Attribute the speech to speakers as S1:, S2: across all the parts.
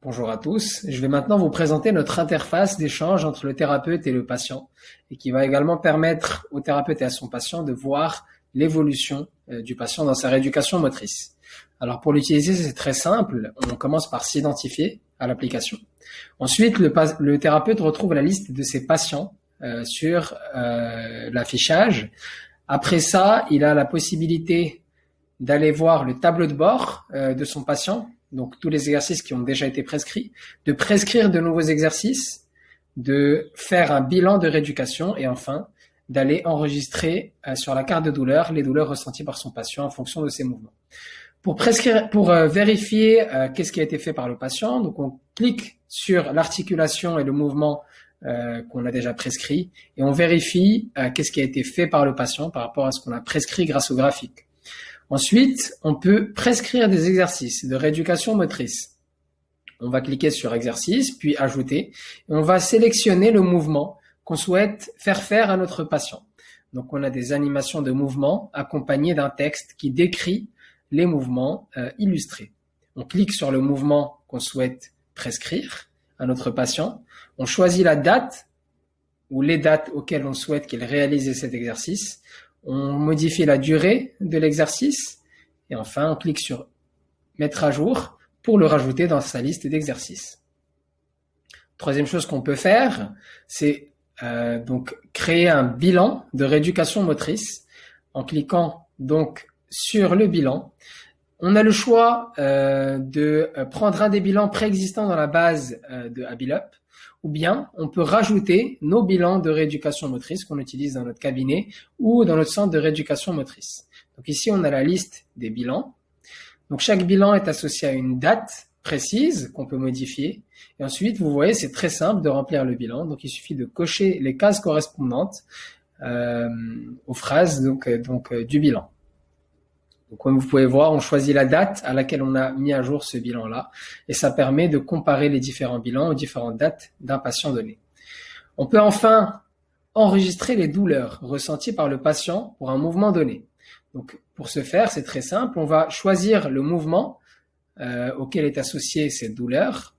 S1: Bonjour à tous. Je vais maintenant vous présenter notre interface d'échange entre le thérapeute et le patient et qui va également permettre au thérapeute et à son patient de voir l'évolution du patient dans sa rééducation motrice. Alors pour l'utiliser, c'est très simple. On commence par s'identifier à l'application. Ensuite, le thérapeute retrouve la liste de ses patients sur l'affichage. Après ça, il a la possibilité d'aller voir le tableau de bord de son patient, donc tous les exercices qui ont déjà été prescrits, de prescrire de nouveaux exercices, de faire un bilan de rééducation et enfin d'aller enregistrer sur la carte de douleur les douleurs ressenties par son patient en fonction de ses mouvements. Pour vérifier qu'est-ce qui a été fait par le patient, donc on clique sur l'articulation et le mouvement qu'on a déjà prescrit et on vérifie qu'est-ce qui a été fait par le patient par rapport à ce qu'on a prescrit grâce au graphique. Ensuite, on peut prescrire des exercices de rééducation motrice. On va cliquer sur exercice, puis ajouter, et on va sélectionner le mouvement qu'on souhaite faire à notre patient. Donc, on a des animations de mouvement accompagnées d'un texte qui décrit les mouvements illustrés. On clique sur le mouvement qu'on souhaite prescrire à notre patient. On choisit la date ou les dates auxquelles on souhaite qu'il réalise cet exercice. On modifie la durée de l'exercice et enfin on clique sur mettre à jour pour le rajouter dans sa liste d'exercices. Troisième chose qu'on peut faire, c'est donc créer un bilan de rééducation motrice en cliquant donc sur le bilan. On a le choix de prendre un des bilans préexistants dans la base de Abilup, ou bien on peut rajouter nos bilans de rééducation motrice qu'on utilise dans notre cabinet ou dans notre centre de rééducation motrice. Donc ici, on a la liste des bilans. Donc chaque bilan est associé à une date précise qu'on peut modifier. Et ensuite, vous voyez, c'est très simple de remplir le bilan. Donc il suffit de cocher les cases correspondantes aux phrases du bilan. Donc, comme vous pouvez voir, on choisit la date à laquelle on a mis à jour ce bilan-là et ça permet de comparer les différents bilans aux différentes dates d'un patient donné. On peut enfin enregistrer les douleurs ressenties par le patient pour un mouvement donné. Donc, pour ce faire, c'est très simple. On va choisir le mouvement auquel est associée cette douleur.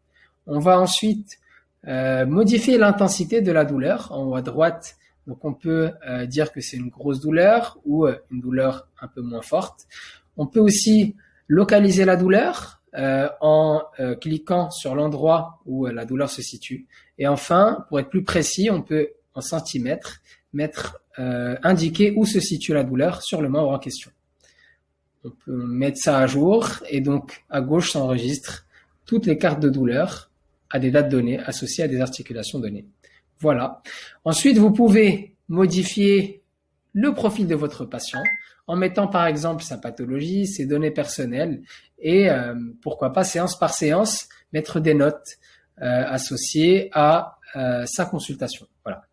S1: On va ensuite modifier l'intensité de la douleur en haut à droite. Donc, on peut dire que c'est une grosse douleur ou une douleur un peu moins forte. On peut aussi localiser la douleur en cliquant sur l'endroit où la douleur se situe. Et enfin, pour être plus précis, on peut en centimètres indiquer où se situe la douleur sur le membre en question. On peut mettre ça à jour et donc à gauche s'enregistrent toutes les cartes de douleur à des dates données associées à des articulations données. Voilà. Ensuite, vous pouvez modifier le profil de votre patient en mettant par exemple sa pathologie, ses données personnelles et pourquoi pas séance par séance mettre des notes associées à sa consultation. Voilà.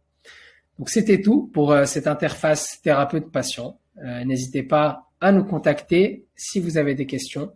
S1: Donc c'était tout pour cette interface thérapeute-patient. N'hésitez pas à nous contacter si vous avez des questions